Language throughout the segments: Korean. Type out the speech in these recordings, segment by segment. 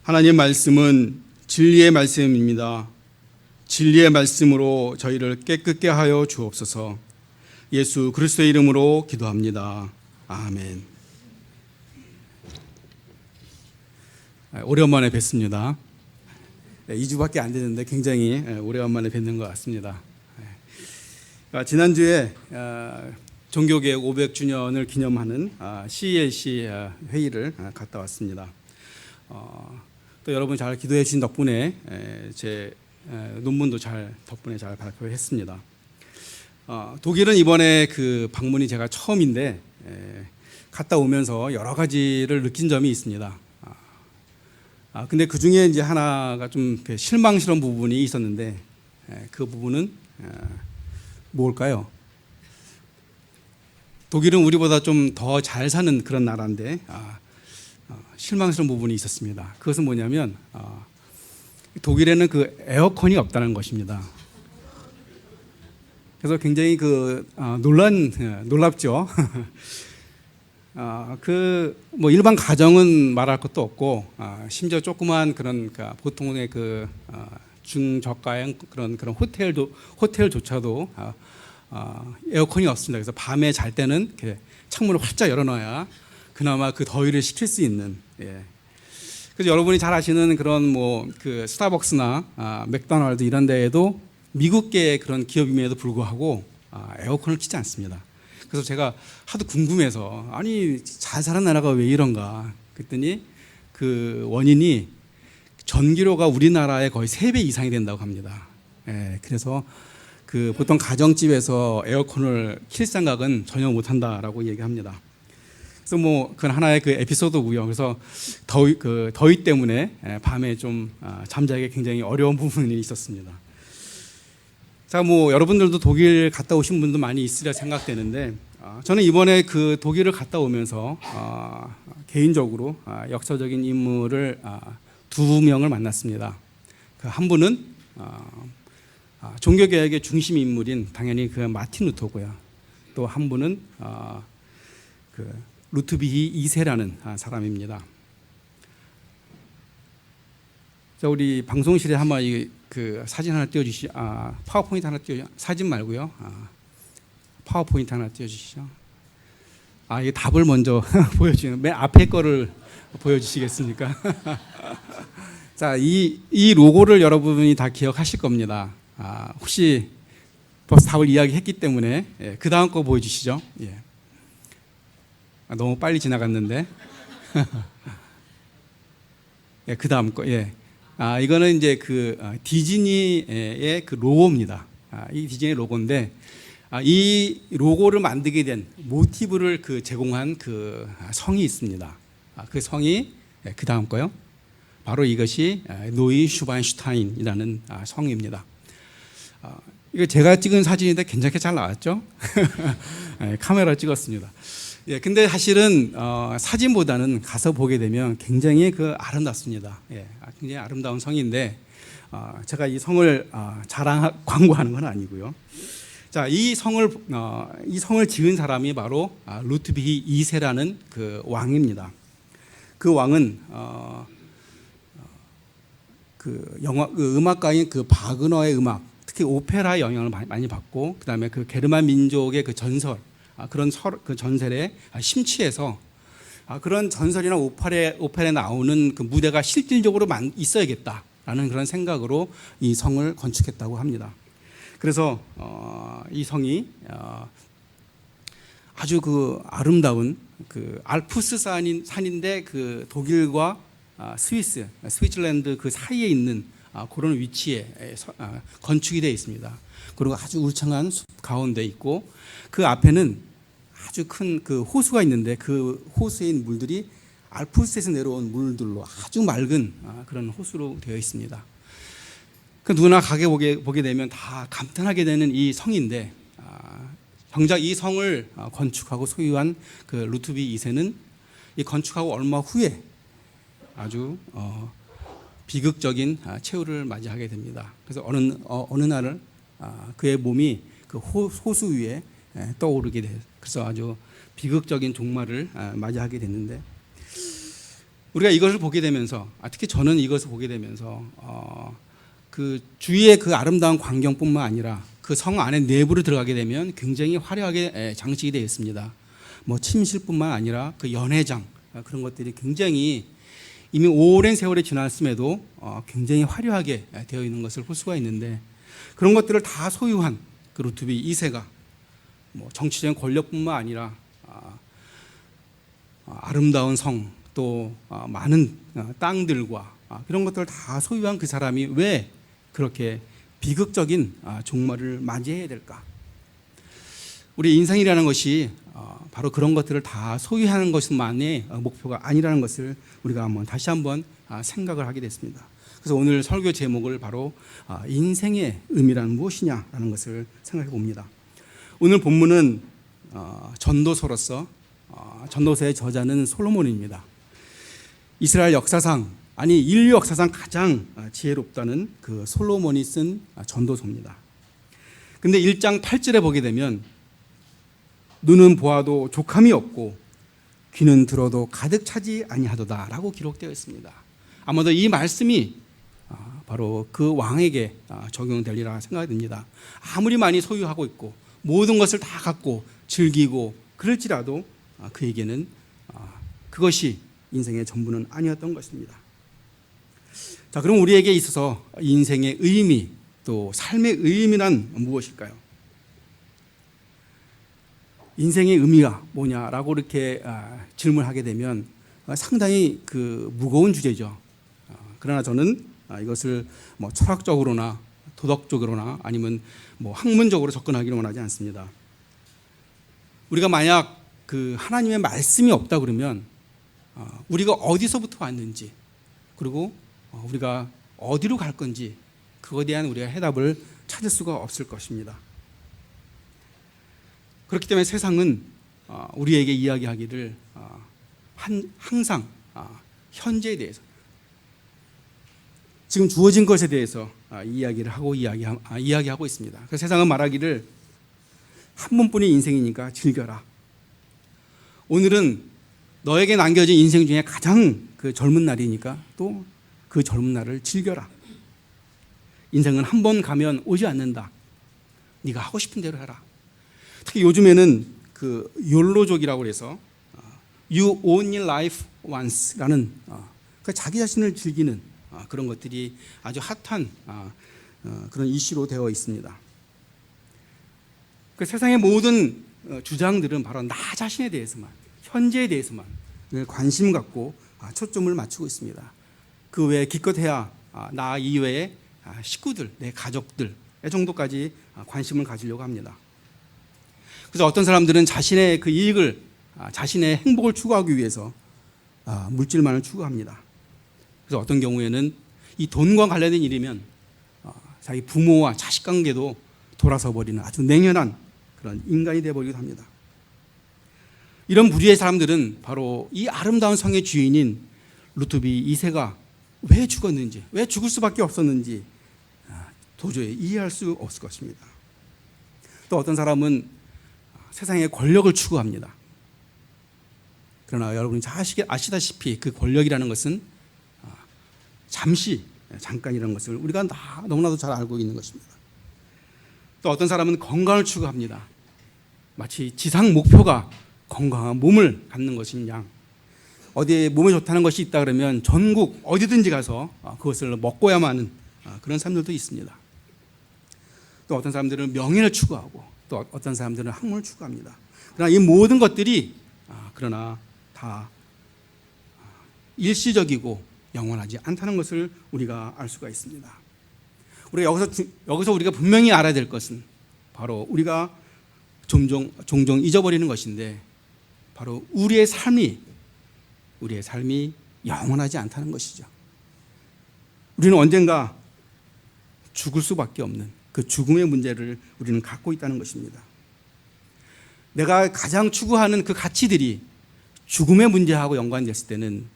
하나님 말씀은 진리의 말씀입니다. 진리의 말씀으로 저희를 깨끗게 하여 주옵소서. 예수 그리스도의 이름으로 기도합니다. 아멘. 오래간만에 뵙습니다. 2주밖에 안 됐는데 굉장히 오래간만에 뵙는 것 같습니다. 지난주에 종교개혁 500주년을 기념하는 CELC 회의를 갔다 왔습니다. 또 여러분 잘 기도해 주신 덕분에 제 논문도 덕분에 잘 발표했습니다. 독일은 이번에 그 방문이 제가 처음인데 갔다 오면서 여러 가지를 느낀 점이 있습니다. 근데 그 중에 이제 하나가 좀 실망스러운 부분이 있었는데 그 부분은 뭘까요? 독일은 우리보다 좀 더 잘 사는 그런 나라인데 실망스러운 부분이 있었습니다. 그것은 뭐냐면 독일에는 그 에어컨이 없다는 것입니다. 그래서 굉장히 놀랍죠. 그 뭐 일반 가정은 말할 것도 없고 심지어 조그만 그런 보통의 중저가형 그런 호텔조차도 에어컨이 없습니다. 그래서 밤에 잘 때는 이렇게 창문을 활짝 열어놔야 그나마 그 더위를 식힐 수 있는. 그래서 여러분이 잘 아시는 그런 스타벅스나 맥도날드 이런 데에도 미국계의 그런 기업임에도 불구하고 에어컨을 켜지 않습니다. 그래서 제가 하도 궁금해서 아니 잘 사는 나라가 왜 이런가 그랬더니 그 원인이 전기료가 우리나라의 거의 3배 이상이 된다고 합니다. 그래서 보통 가정집에서 에어컨을 킬 생각은 전혀 못한다라고 얘기합니다. 그래서 그건 하나의 에피소드고요. 그래서 더위 때문에 밤에 좀 잠자기 굉장히 어려운 부분이 있었습니다. 자, 여러분들도 독일 갔다 오신 분도 많이 있으리라 생각되는데 저는 이번에 독일을 갔다 오면서 개인적으로 역사적인 인물을 2명을 만났습니다. 한 분은 종교개혁의 중심 인물인 당연히 마틴 루터고요. 또 한 분은 루트비히 2세라는 사람입니다. 자, 우리 방송실에 한번 사진 하나 띄워주시죠. 파워포인트 하나 사진 말고요. 파워포인트 하나 띄워주시죠. 이 답을 먼저 보여주는 맨 앞에 거를 보여주시겠습니까? 자, 이 로고를 여러분이 다 기억하실 겁니다. 혹시 벌써 답을 이야기했기 때문에 그 다음 거 보여주시죠. 너무 빨리 지나갔는데. 그 다음 거. 이거는 이제 디즈니의 로고입니다. 이 디즈니의 로고인데 이 로고를 만들게 된 모티브를 제공한 성이 있습니다. 그 성이 그 다음 거요. 바로 이것이 노이 슈바인슈타인이라는 성입니다. 이거 제가 찍은 사진인데 괜찮게 잘 나왔죠? 카메라 찍었습니다. 근데 사실은 사진보다는 가서 보게 되면 굉장히 아름답습니다. 굉장히 아름다운 성인데 제가 이 성을 광고하는 건 아니고요. 자, 이 성을 지은 사람이 바로 루트비히 2세라는 왕입니다. 그 왕은 음악가인 바그너의 음악, 특히 오페라의 영향을 많이 받고, 그다음에 게르만 민족의 전설, 그런 전설에 심취해서 그런 전설이나 오페라에 나오는 무대가 실질적으로 있어야겠다라는 그런 생각으로 이 성을 건축했다고 합니다. 그래서 이 성이 아주 아름다운 알프스 산인데 독일과 스위tzerlän드 사이에 있는 그런 위치에 건축이 되어 있습니다. 그리고 아주 울창한 숲 가운데 있고 그 앞에는 아주 큰 호수가 있는데 그 호수에 있는 물들이 알프스에서 내려온 물들로 아주 맑은 그런 호수로 되어 있습니다. 누구나 가게 보게 되면 다 감탄하게 되는 이 성인데 정작 이 성을 건축하고 소유한 루트비히 2세는 이 건축하고 얼마 후에 아주 비극적인 최후를 맞이하게 됩니다. 그래서 어느 날 그의 몸이 호수 위에 떠오르게 돼요. 그래서 아주 비극적인 종말을 맞이하게 됐는데 우리가 이것을 보게 되면서 특히 저는 이것을 보게 되면서 그 주위의 그 아름다운 광경뿐만 아니라 그 성 안에 내부로 들어가게 되면 굉장히 화려하게 장식이 되어 있습니다. 뭐 침실뿐만 아니라 그 연회장 그런 것들이 굉장히 이미 오랜 세월이 지났음에도 굉장히 화려하게 되어 있는 것을 볼 수가 있는데, 그런 것들을 다 소유한 그 루투비 2세가 뭐 정치적인 권력뿐만 아니라 아름다운 성, 또 많은 땅들과 이런 것들을 다 소유한 그 사람이 왜 그렇게 비극적인 종말을 맞이해야 될까? 우리 인생이라는 것이 바로 그런 것들을 다 소유하는 것만의 목표가 아니라는 것을 우리가 다시 한번 생각을 하게 됐습니다. 그래서 오늘 설교 제목을 바로 인생의 의미란 무엇이냐라는 것을 생각해 봅니다. 오늘 본문은 전도서로서 전도서의 저자는 솔로몬입니다. 이스라엘 역사상, 아니 인류 역사상 가장 지혜롭다는 그 솔로몬이 쓴 전도서입니다. 근데 1장 8절에 보게 되면 눈은 보아도 족함이 없고 귀는 들어도 가득 차지 아니하도다라고 기록되어 있습니다. 아마도 이 말씀이 바로 그 왕에게 적용되리라 생각이 듭니다. 아무리 많이 소유하고 있고 모든 것을 다 갖고 즐기고 그럴지라도 그에게는 그것이 인생의 전부는 아니었던 것입니다. 자, 그럼 우리에게 있어서 인생의 의미, 또 삶의 의미란 무엇일까요? 인생의 의미가 뭐냐라고 이렇게 질문하게 되면 상당히 그 무거운 주제죠. 그러나 저는 이것을 뭐 철학적으로나 도덕적으로나 아니면 뭐 학문적으로 접근하기를 원하지 않습니다. 우리가 만약 그 하나님의 말씀이 없다 그러면 우리가 어디서부터 왔는지, 그리고 우리가 어디로 갈 건지 그거에 대한 우리가 해답을 찾을 수가 없을 것입니다. 그렇기 때문에 세상은 우리에게 이야기하기를 항상 현재에 대해서, 지금 주어진 것에 대해서 이야기를 하고 이야기하고 있습니다. 그래서 세상은 말하기를 한 번뿐인 인생이니까 즐겨라. 오늘은 너에게 남겨진 인생 중에 가장 그 젊은 날이니까 또 그 젊은 날을 즐겨라. 인생은 한 번 가면 오지 않는다. 네가 하고 싶은 대로 해라. 특히 요즘에는 그 욜로족이라고 해서 You only live once라는 그 자기 자신을 즐기는 그런 것들이 아주 핫한 그런 이슈로 되어 있습니다. 그 세상의 모든 주장들은 바로 나 자신에 대해서만, 현재에 대해서만 관심 갖고 초점을 맞추고 있습니다. 그 외에 기껏해야 나 이외의 식구들, 내 가족들 정도까지 관심을 가지려고 합니다. 그래서 어떤 사람들은 자신의 그 이익을, 자신의 행복을 추구하기 위해서 물질만을 추구합니다. 그래서 어떤 경우에는 이 돈과 관련된 일이면 자기 부모와 자식 관계도 돌아서 버리는 아주 냉혈한 그런 인간이 되어버리기도 합니다. 이런 부류의 사람들은 바로 이 아름다운 성의 주인인 루투비 2세가 왜 죽었는지, 왜 죽을 수밖에 없었는지 도저히 이해할 수 없을 것입니다. 또 어떤 사람은 세상의 권력을 추구합니다. 그러나 여러분이 아시다시피 그 권력이라는 것은 잠깐이라는 것을 우리가 너무나도 잘 알고 있는 것입니다. 또 어떤 사람은 건강을 추구합니다. 마치 지상 목표가 건강한 몸을 갖는 것인 양, 어디에 몸에 좋다는 것이 있다 그러면 전국 어디든지 가서 그것을 먹고야만 하는 그런 사람들도 있습니다. 또 어떤 사람들은 명예를 추구하고, 또 어떤 사람들은 학문을 추구합니다. 그러나 이 모든 것들이 그러나 다 일시적이고 영원하지 않다는 것을 우리가 알 수가 있습니다. 우리가 여기서 우리가 분명히 알아야 될 것은 바로 우리가 종종 잊어버리는 것인데, 바로 우리의 삶이 영원하지 않다는 것이죠. 우리는 언젠가 죽을 수밖에 없는 그 죽음의 문제를 우리는 갖고 있다는 것입니다. 내가 가장 추구하는 그 가치들이 죽음의 문제하고 연관됐을 때는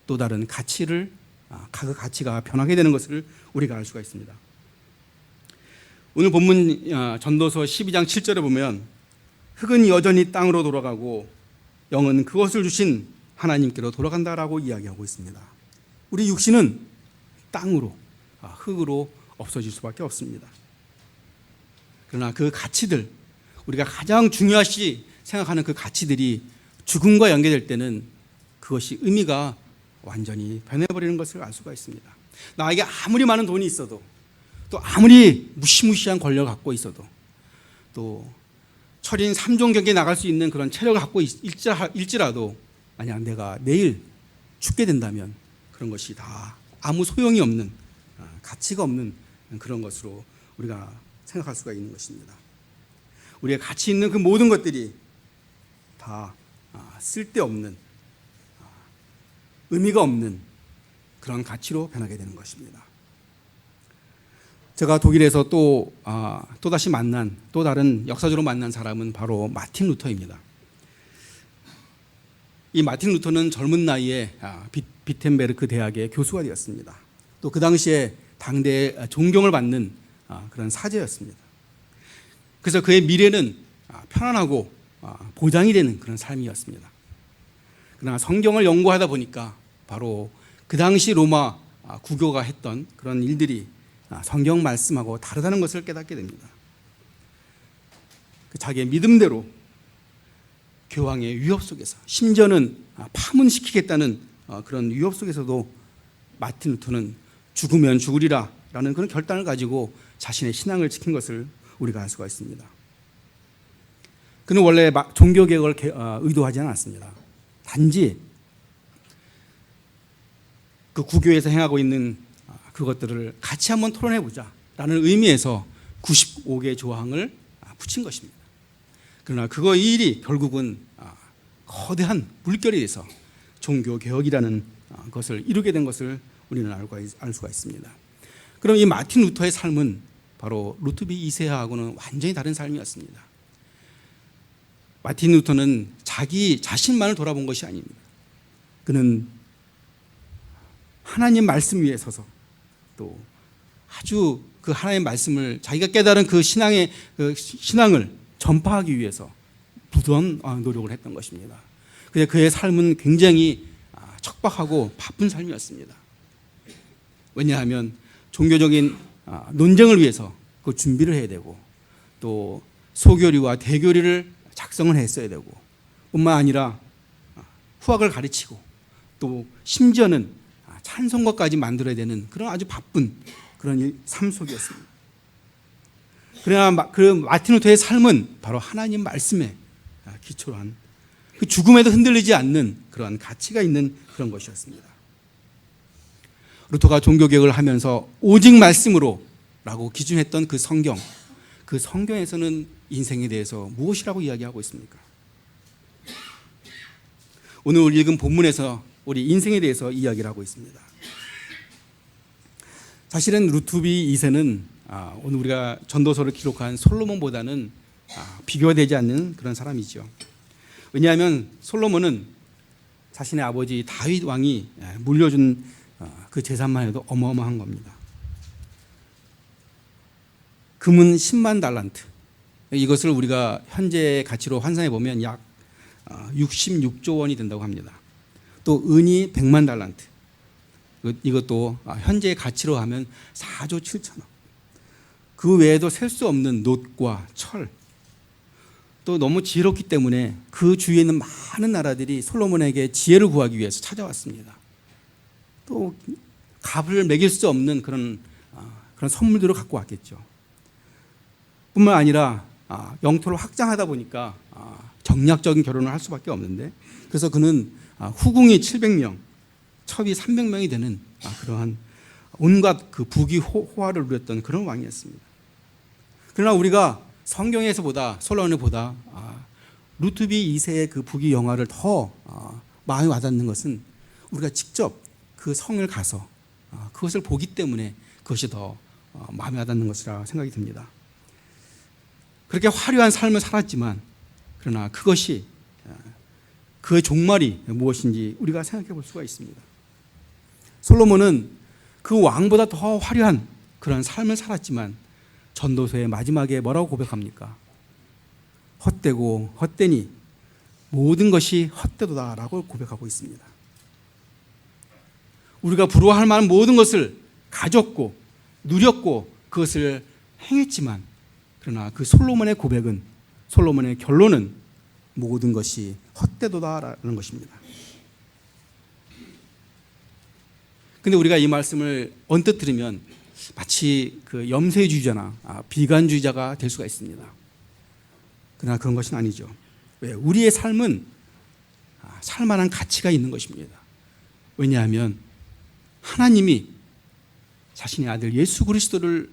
또 다른 가치를, 그 가치가 변하게 되는 것을 우리가 알 수가 있습니다. 오늘 본문 전도서 12장 7절에 보면 흙은 여전히 땅으로 돌아가고 영은 그것을 주신 하나님께로 돌아간다라고 이야기하고 있습니다. 우리 육신은 땅으로, 흙으로 없어질 수밖에 없습니다. 그러나 그 가치들, 우리가 가장 중요시 생각하는 그 가치들이 죽음과 연계될 때는 그것이 의미가 완전히 변해버리는 것을 알 수가 있습니다. 나에게 아무리 많은 돈이 있어도, 또 아무리 무시무시한 권력을 갖고 있어도, 또 철인 3종 경기에 나갈 수 있는 그런 체력을 갖고 있지라도 만약 내가 내일 죽게 된다면 그런 것이 다 아무 소용이 없는, 가치가 없는 그런 것으로 우리가 생각할 수가 있는 것입니다. 우리의 가치 있는 그 모든 것들이 다 쓸데없는, 의미가 없는 그런 가치로 변하게 되는 것입니다. 제가 독일에서 또다시 만난, 또 다른 역사적으로 만난 사람은 바로 마틴 루터입니다. 이 마틴 루터는 젊은 나이에 비텐베르크 대학의 교수가 되었습니다. 또 그 당시에 당대의 존경을 받는 그런 사제였습니다. 그래서 그의 미래는 편안하고 보장이 되는 그런 삶이었습니다. 그러나 성경을 연구하다 보니까 바로 그 당시 로마 국교가 했던 그런 일들이 성경 말씀하고 다르다는 것을 깨닫게 됩니다. 자기의 믿음대로 교황의 위협 속에서, 심지어는 파문시키겠다는 그런 위협 속에서도 마틴 루터는 죽으면 죽으리라 라는 그런 결단을 가지고 자신의 신앙을 지킨 것을 우리가 알 수가 있습니다. 그는 원래 종교개혁을 의도하지 않았습니다. 단지 그 구교에서 행하고 있는 그것들을 같이 한번 토론해보자 라는 의미에서 95개 조항을 붙인 것입니다. 그러나 이 일이 결국은 거대한 물결이 돼서 종교개혁이라는 것을 이루게 된 것을 우리는 알 수가 있습니다. 그럼 이 마틴 루터의 삶은 바로 루트비 2세하고는 완전히 다른 삶이었습니다. 마틴 루터는 자기 자신만을 돌아본 것이 아닙니다. 그는 하나님 말씀 위에 서서 또 아주 그 하나님의 말씀을 자기가 깨달은 그 신앙을 전파하기 위해서 부단한 노력을 했던 것입니다. 그래서 그의 삶은 굉장히 척박하고 바쁜 삶이었습니다. 왜냐하면 종교적인 논쟁을 위해서 그 준비를 해야 되고, 또 소교리와 대교리를 작성을 했어야 되고, 뿐만 아니라 후학을 가르치고, 또 심지어는 찬송가까지 만들어야 되는 그런 아주 바쁜 그런 삶 속이었습니다. 그러나 그 마틴 루터의 삶은 바로 하나님 말씀에 기초로 한, 그 죽음에도 흔들리지 않는 그런 가치가 있는 그런 것이었습니다. 루터가 종교개혁을 하면서 오직 말씀으로 라고 기준했던 그 성경에서는 인생에 대해서 무엇이라고 이야기하고 있습니까? 오늘 읽은 본문에서 우리 인생에 대해서 이야기를 하고 있습니다. 사실은 루트비 2세는 오늘 우리가 전도서를 기록한 솔로몬보다는 비교가 되지 않는 그런 사람이죠. 왜냐하면 솔로몬은 자신의 아버지 다윗 왕이 물려준 그 재산만 해도 어마어마한 겁니다. 금은 10만 달란트. 이것을 우리가 현재 가치로 환산해 보면 약 66조 원이 된다고 합니다. 또 은이 100만 달란트. 이것도 현재 가치로 하면 4조 7천억. 그 외에도 셀 수 없는 놋과 철. 또 너무 지혜롭기 때문에 그 주위에 있는 많은 나라들이 솔로몬에게 지혜를 구하기 위해서 찾아왔습니다. 또 값을 매길 수 없는 그런 선물들을 갖고 왔겠죠. 뿐만 아니라 영토를 확장하다 보니까 정략적인 결혼을 할 수밖에 없는데, 그래서 그는 후궁이 700명, 첩이 300명이 되는 그러한 온갖 그 부귀 호화를 누렸던 그런 왕이었습니다. 그러나 우리가 성경에서보다, 솔로몬보다 루트비 2세의 그 부귀 영화를 더 마음에 와닿는 것은 우리가 직접 그 성을 가서 그것을 보기 때문에 그것이 더 마음에 와닿는 것이라 생각이 듭니다. 그렇게 화려한 삶을 살았지만, 그러나 그것이 그의 종말이 무엇인지 우리가 생각해 볼 수가 있습니다. 솔로몬은 그 왕보다 더 화려한 그런 삶을 살았지만 전도서의 마지막에 뭐라고 고백합니까? 헛되고 헛되니 모든 것이 헛되도다라고 고백하고 있습니다. 우리가 부러워할 만한 모든 것을 가졌고 누렸고 그것을 행했지만, 그러나 그 솔로몬의 고백은, 솔로몬의 결론은 모든 것이 헛되도다라는 것입니다. 근데 우리가 이 말씀을 언뜻 들으면 마치 그 염세주의자나 비관주의자가 될 수가 있습니다. 그러나 그런 것은 아니죠. 왜? 우리의 삶은 살만한 가치가 있는 것입니다. 왜냐하면 하나님이 자신의 아들 예수 그리스도를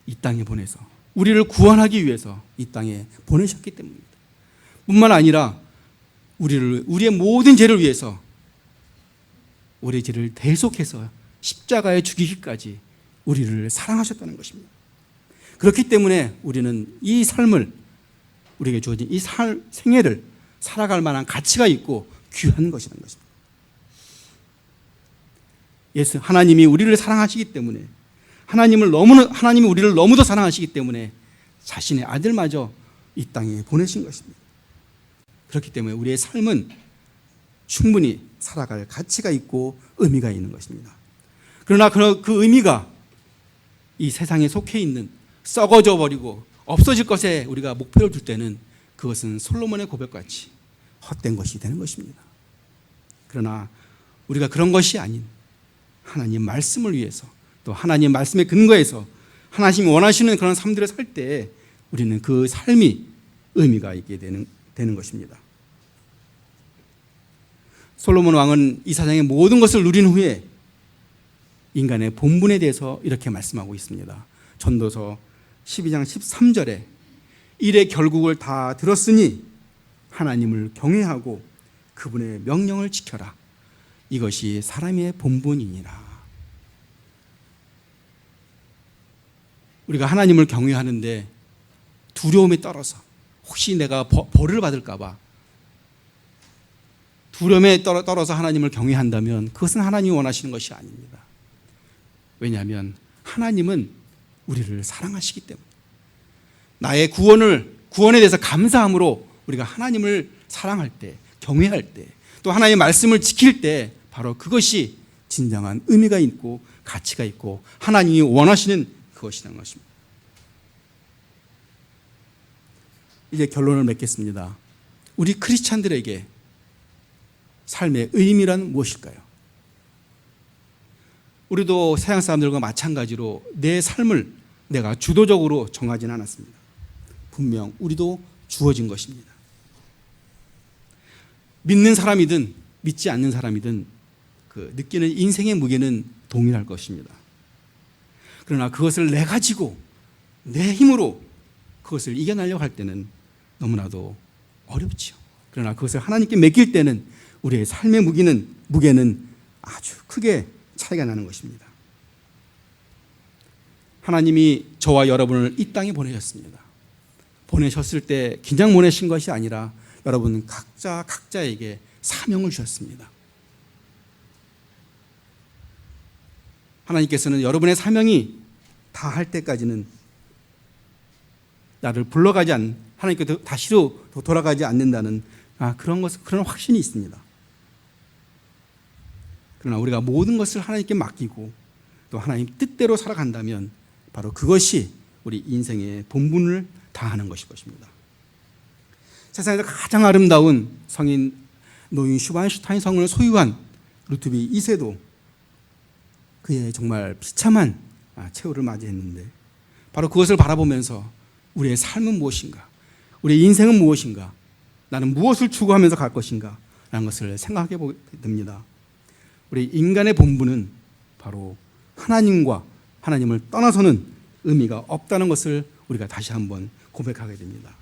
이 땅에 보내서 우리를 구원하기 위해서 이 땅에 보내셨기 때문입니다. 뿐만 아니라 우리의 모든 죄를 위해서 우리의 죄를 대속해서 십자가에 죽이기까지 우리를 사랑하셨다는 것입니다. 그렇기 때문에 우리는 이 삶을, 우리에게 주어진 이 생애를 살아갈 만한 가치가 있고 귀한 것이라는 것입니다. 하나님이 우리를 사랑하시기 때문에, 하나님이 우리를 너무도 사랑하시기 때문에 자신의 아들마저 이 땅에 보내신 것입니다. 그렇기 때문에 우리의 삶은 충분히 살아갈 가치가 있고 의미가 있는 것입니다. 그러나 그 의미가 이 세상에 속해 있는 썩어져 버리고 없어질 것에 우리가 목표를 둘 때는 그것은 솔로몬의 고백같이 헛된 것이 되는 것입니다. 그러나 우리가 그런 것이 아닌 하나님 말씀을 위해서, 또 하나님 말씀의 근거에서 하나님이 원하시는 그런 삶들을 살 때 우리는 그 삶이 의미가 있게 되는 것입니다. 솔로몬 왕은 이 세상의 모든 것을 누린 후에 인간의 본분에 대해서 이렇게 말씀하고 있습니다. 전도서 12장 13절에 일의 결국을 다 들었으니 하나님을 경외하고 그분의 명령을 지켜라. 이것이 사람의 본분이니라. 우리가 하나님을 경외하는데 두려움에 떨어서 혹시 내가 벌을 받을까 봐 두려움에 떨어서 하나님을 경외한다면 그것은 하나님이 원하시는 것이 아닙니다. 왜냐하면 하나님은 우리를 사랑하시기 때문에, 나의 구원에 대해서 감사함으로 우리가 하나님을 사랑할 때, 경외할 때, 또 하나님의 말씀을 지킬 때 바로 그것이 진정한 의미가 있고 가치가 있고 하나님이 원하시는 그것이라는 것입니다. 이제 결론을 맺겠습니다. 우리 크리스찬들에게 삶의 의미란 무엇일까요? 우리도 서양 사람들과 마찬가지로 내 삶을 내가 주도적으로 정하지는 않았습니다. 분명 우리도 주어진 것입니다. 믿는 사람이든 믿지 않는 사람이든 그 느끼는 인생의 무게는 동일할 것입니다. 그러나 그것을 내 가지고 내 힘으로 그것을 이겨내려고 할 때는 너무나도 어렵죠. 그러나 그것을 하나님께 맡길 때는 우리의 삶의 무게는 아주 크게 차이가 나는 것입니다. 하나님이 저와 여러분을 이 땅에 보내셨습니다. 보내셨을 때 그냥 보내신 것이 아니라 여러분 각자에게 사명을 주셨습니다. 하나님께서는 여러분의 사명이 다 할 때까지는 나를 불러가지 하나님께 다시로 돌아가지 않는다는 그런 확신이 있습니다. 그러나 우리가 모든 것을 하나님께 맡기고 또 하나님 뜻대로 살아간다면 바로 그것이 우리 인생의 본분을 다하는 것일 것입니다. 세상에서 가장 아름다운 성인 노인 슈바인슈타인 성을 소유한 루트비 2세도 그의 정말 비참한 최후를 맞이했는데 바로 그것을 바라보면서 우리의 삶은 무엇인가, 우리의 인생은 무엇인가, 나는 무엇을 추구하면서 갈 것인가 라는 것을 생각해 보게 됩니다. 우리 인간의 본분은 바로 하나님을 떠나서는 의미가 없다는 것을 우리가 다시 한번 고백하게 됩니다.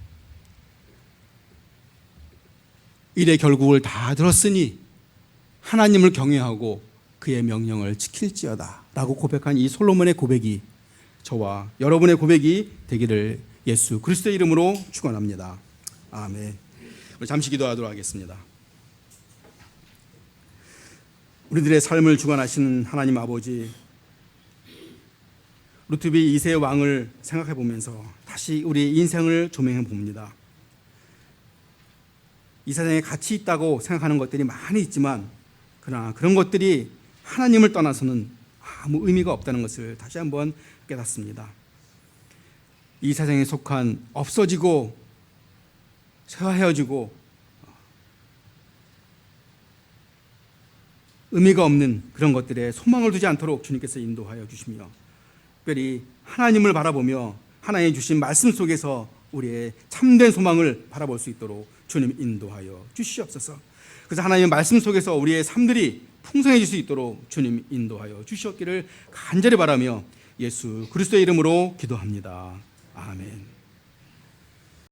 일의 결국을 다 들었으니 하나님을 경외하고 그의 명령을 지킬지어다 라고 고백한 이 솔로몬의 고백이 저와 여러분의 고백이 되기를 예수 그리스도의 이름으로 축원합니다. 아멘. 우리 잠시 기도하도록 하겠습니다. 우리들의 삶을 주관하시는 하나님 아버지, 루트비 2세 왕을 생각해 보면서 다시 우리 인생을 조명해 봅니다. 이 세상에 가치 있다고 생각하는 것들이 많이 있지만 그러나 그런 것들이 하나님을 떠나서는 아무 의미가 없다는 것을 다시 한번 깨닫습니다. 이 세상에 속한 없어지고 헤어지고 의미가 없는 그런 것들에 소망을 두지 않도록 주님께서 인도하여 주시며, 특별히 하나님을 바라보며 하나님 주신 말씀 속에서 우리의 참된 소망을 바라볼 수 있도록 주님 인도하여 주시옵소서. 그래서 하나님의 말씀 속에서 우리의 삶들이 풍성해질 수 있도록 주님 인도하여 주시옵기를 간절히 바라며 예수 그리스도의 이름으로 기도합니다. 아멘.